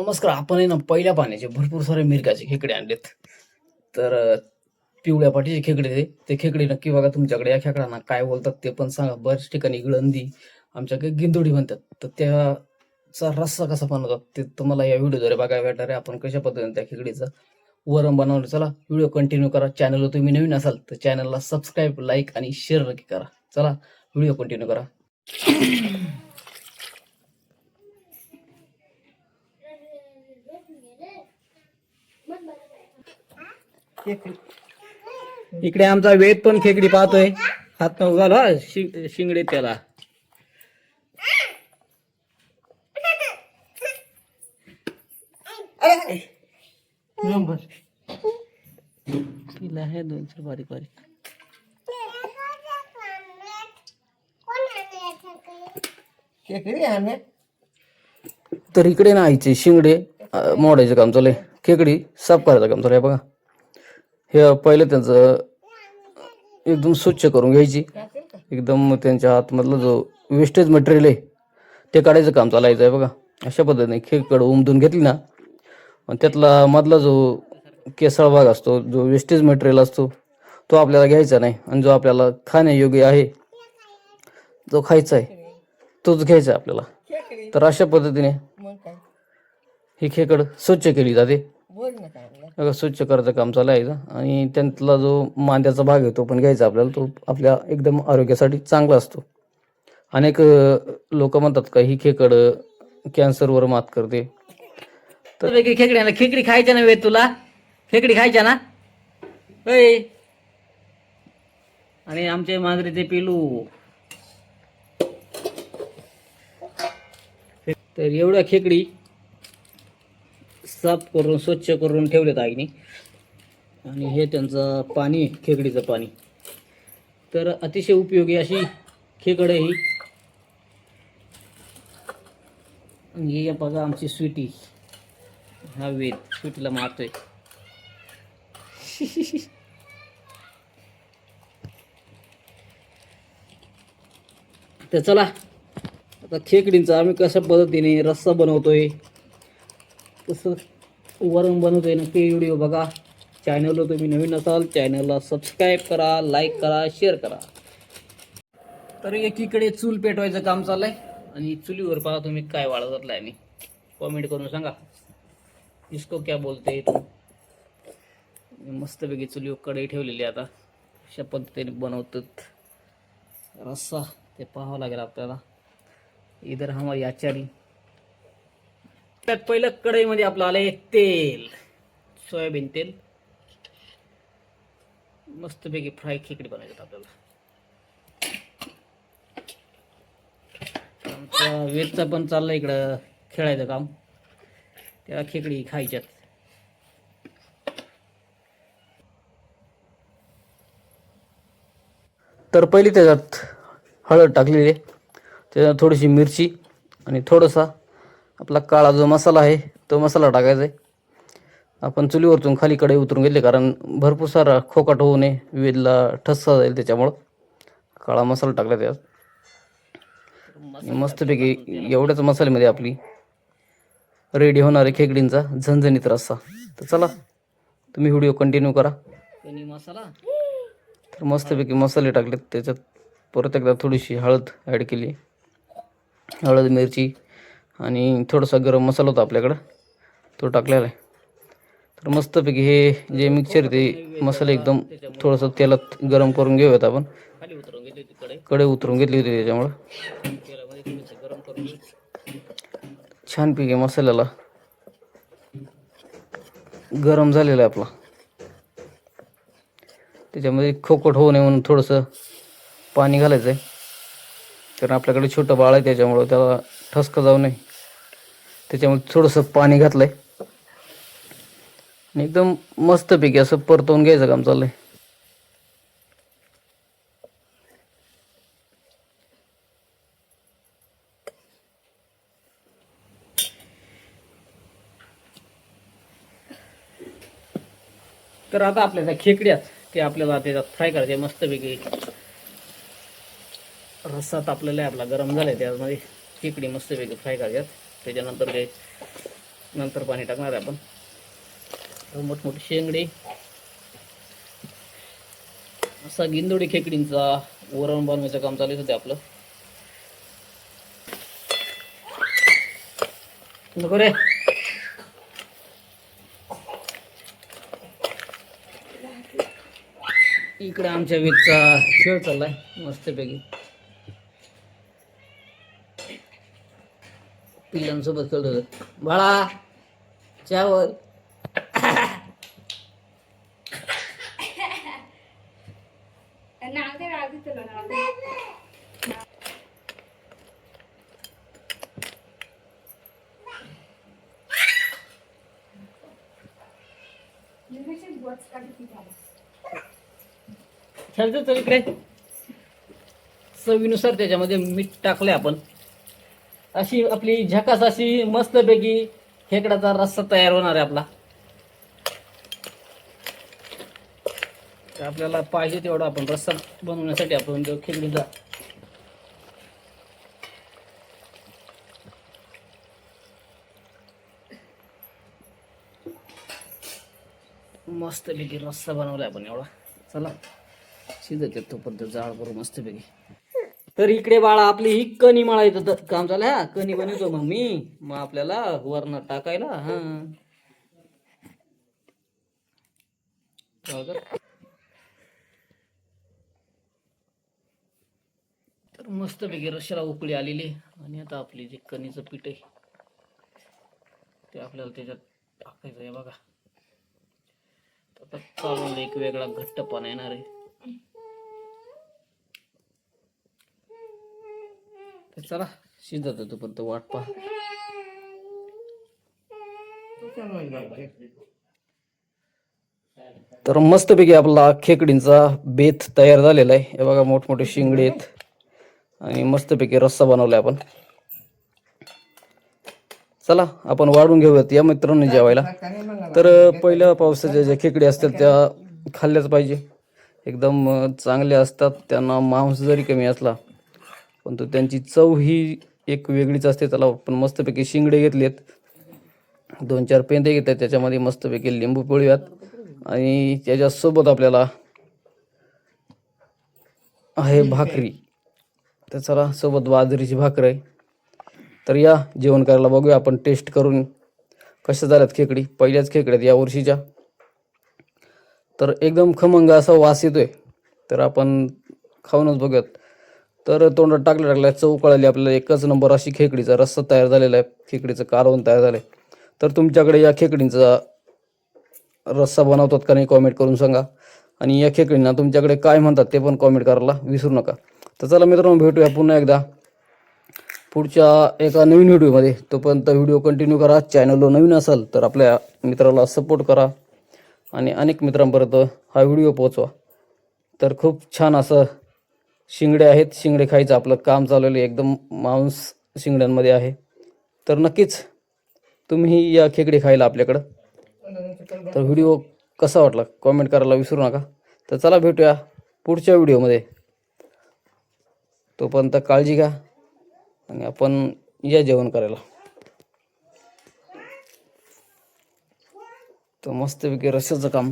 नमस्कार. आपण आहे ना पहिल्या पाण्याचे भरपूर सारे मिरगाचे खेकडे आणलेत. तर पिवळ्या पाठीचे खेकडे ते खेकडे नक्की बघा तुमच्याकडे. या खेकड्यांना काय बोलतात ते पण सांगा. बऱ्याच ठिकाणी गळंदी, आमच्याकडे गिंदोडी म्हणतात. तर त्याचा रस्सा कसा बनवतात ते तुम्हाला या व्हिडिओद्वारे बघायला भेटणार आहे. आपण कशा पद्धतीने त्या खेकडीचं वरण बनवलं. चला व्हिडिओ कंटिन्यू करा. चॅनलवर तुम्ही नवीन असाल तर चॅनलला सबस्क्राईब, लाईक आणि शेअर नक्की करा. चला व्हिडिओ कंटिन्यू करा. इकडे आमचा वेद पण खेकडी पाहतोय. हात न घाल हा शिंगडे त्याला. तिला आहे 2 बारीक बारीक. तर इकडे ना आईचे शिंगडे मोडायचं काम चालू आहे. खेकडी साफ करायचं काम चालू आहे. बघा हे पहिलं त्यांचं एकदम स्वच्छ करून घ्यायची. एकदम त्यांच्या आतमधलं जो वेस्टेज मटेरियल आहे ते काढायचं काम चालायचं आहे. बघा अशा पद्धतीने खेकड उमदून घेतली ना, आणि त्यातला मधला जो केसाळ भाग असतो, जो वेस्टेज मटेरियल असतो, तो आपल्याला घ्यायचा नाही. आणि जो आपल्याला खाण्यायोग्य आहे, जो खायचा आहे, तोच घ्यायचा आपल्याला. तर अशा पद्धतीने ही खेकड स्वच्छ केली जाते. स्वच्छ करायचं काम चालू आहे. आणि त्यातला जो मांद्याचा भाग आहे तो पण घ्यायचा आपल्याला. तो आपल्या एकदम आरोग्यासाठी चांगला असतो. अनेक लोक म्हणतात का ही खेकड कॅन्सरवर मात करते. तर खेकड्याला खेकडी खायच्या ना वेद तुला? खेकडी खायच्या ना? आणि आमचे मांजरीचे पिलू. तर एवढ्या खेकडी साफ करून स्वच्छ करून ठेवलेत आईने. आणि हे त्यांचं पाणी, खेकडीचं पाणी. तर अतिशय उपयोगी अशी खेकड ही. ही बघा आमची स्वीटी. हा वेद स्वीटीला मारतोय. तर चला आता खेकडींचा आम्ही कशा पद्धतीने रस्सा बनवतोय, कसं वरण बनवतोय नक्की व्हिडिओ बघा. चॅनलवर तुम्ही नवीन असाल चॅनलला सबस्क्राईब करा, लाईक करा, शेअर करा. तर एकीकडे चूल पेटवायचं काम चाललंय. आणि चुलीवर पहा तुम्ही काय वाळत घातलाय. मी कॉमेंट करून सांगा इसको क्या बोलते तू. मस्तपैकी चुलीवर कढई ठेवलेली आता. अशा पद्धतीने बनवतात रस्सा ते पाहावं लागेल आपल्याला. इधर हमारी आचारी. त्यात पहिलं कढईमध्ये आपलं आलंय तेल, सोयाबीन तेल. मस्तपैकी फ्राय खेकडी बनायचं आपल्याला. आमचा वेदचा पण चाललंय इकडं खेळायचं काम. त्या खेकडी खायच्यात. तर पहिली त्याच्यात हळद टाकलेली आहे, त्याच्यात थोडीशी मिरची आणि थोडासा आपला काळा जो मसाला आहे तो मसाला टाकायचा आहे. आपण चुलीवरतून खाली कढई उतरून घेतली कारण भरपूर सारा खोकाट होऊ नये, वेदला ठस्सा जाईल, त्याच्यामुळं काळा मसाला टाकला त्यात. मस्तपैकी एवढ्याच मसाल्यामध्ये आपली रेडी होणार आहे खेकडींचा झणझणीत रस्सा. तर चला तुम्ही व्हिडिओ कंटिन्यू करा. मसाला तर मस्तपैकी मसाले टाकलेत. त्याच्यात परत एकदा थोडीशी हळद ॲड केली. हळद, मिरची आणि थोडासा गरम मसाला होता आपल्याकडं, तो टाकलेला आहे. तर मस्तपैकी हे जे मिक्सचर ते मसाले एकदम थोडंसं तेलात गरम करून घेऊयात आपण. कढई उतरून घेतली होती त्याच्यामुळं छानपैकी मसाल्याला गरम झालेला आहे आपला. त्याच्यामध्ये खोकट होऊ नये म्हणून थोडंसं पाणी घालायचं आहे. कारण आपल्याकडे छोटं बाळ आहे त्याच्यामुळं त्याला ठसका जाऊ नये, त्याच्यामुळे थोडंसं पाणी घातलं आहे. आणि एकदम मस्तपैकी असं परतवून घ्यायचं काम चाललंय. तर आता आपल्या त्या खेकड्यात ते आपल्याला त्याच्यात फ्राय करायचे मस्तपैकी. रस्सा तापलेला आहे आपला, गरम झालाय, त्यामध्ये खेकडी मस्तपैकी फ्राय करायच्यात. त्याच्यानंतर ते नंतर पाणी टाकणार आहे आपण. मोठमोठे शेंगडे, असा गिंदोडी खेकडींचा वरण बनवायचं काम चालू होते आपलं. नको रे. इकडे आमच्या वेदचा खेळ चाललाय मस्तपैकी. पिल्लांसोबत खेळत होत. बाळा चावल. खेळतो तर इकडे. चवीनुसार त्याच्यामध्ये मीठ टाकले आपण. अशी आपली झकास अशी मस्तपैकी खेकडाचा रस्सा तयार होणार आहे आपला. आपल्याला पाहिजे तेवढा आपण रस्सा बनवण्यासाठी आपण खेकडीचा मस्तपैकी रस्सा बनवलाय आपण एवढा. चला शिजत येतो पद्धत जाळ करू मस्तपैकी. तर इकडे बाळा आपली ही कणी मळायचं काम झालं. हा कणी बनवतो मग मी. मग आपल्याला वरण टाकायला. हा तर मस्तपैकी रश्याला उकळी आलेली. आणि आता आपली जे कणीचं पीठ आहे ते आपल्याला त्याच्यात टाकायचं आहे बघा. आता काढून एक वेगळा घट्टपणा येणार आहे. तर चला शिजत होतो पण तो वाट पहा. तर मस्तपैकी आपला खेकडींचा बेत तयार झालेला आहे. हे बघा मोठमोठे शिंगडे आहेत आणि मस्तपैकी रस्सा बनवलाय आपण. चला आपण वाढून घेऊयात या मित्रांनी जेवायला. तर पहिल्या पावसाच्या ज्या खेकडी असतात त्या खाल्ल्याच पाहिजे. एकदम चांगल्या असतात. त्यांना मांस जरी कमी असला पण तो त्यांची चव ही एक वेगळीच असते. त्याला आपण मस्तपैकी शिंगडे घेतलेत, 2-4 पेंदे घेतात, त्याच्यामध्ये मस्तपैकी लिंबू पिळूयात आणि त्याच्यासोबत आपल्याला आहे भाकरी. तर चला सोबत बाजरीची भाकर आहे. तर या जेवण करायला बघूया आपण टेस्ट करून कशा झाल्यात खेकडी. पहिल्याच खेकड्यात या वर्षीच्या. तर एकदम खमंग असा वास येतोय. तर आपण खाऊनच बघूयात. तर तोंडात टाकल्या चव कळाली आपल्याला. एकच नंबर अशी खेकडीचा रस्सा तयार झालेला आहे. खेकडीचं कालवण तयार झालंय. तर तुमच्याकडे या खेकडींचा रस्सा बनवतात का नाही कॉमेंट करून सांगा. आणि या खेकडींना तुमच्याकडे काय म्हणतात ते पण कॉमेंट करायला विसरू नका. तर चला मित्रांनो भेटूया पुन्हा एकदा पुढच्या एका नवीन व्हिडिओमध्ये. तोपर्यंत व्हिडिओ कंटिन्यू करा. चॅनलला नवीन असाल तर आपल्या मित्राला सपोर्ट करा आणि अनेक मित्रांपर्यंत हा व्हिडिओ पोहोचवा. तर खूप छान असं शिंगडे आहेत. शिंगडे खायचं आपलं काम चालवलं. एकदम मांस शिंगड्यांमध्ये आहे. तर नक्कीच तुम्ही या खेकडे खायला आपल्याकडं. तर व्हिडिओ कसा वाटला कॉमेंट करायला विसरू नका. तर चला भेटूया पुढच्या व्हिडिओमध्ये. तोपर्यंत काळजी घ्या आणि आपण या जेवण करायला. तर मस्तपैकी रस्स्याचं काम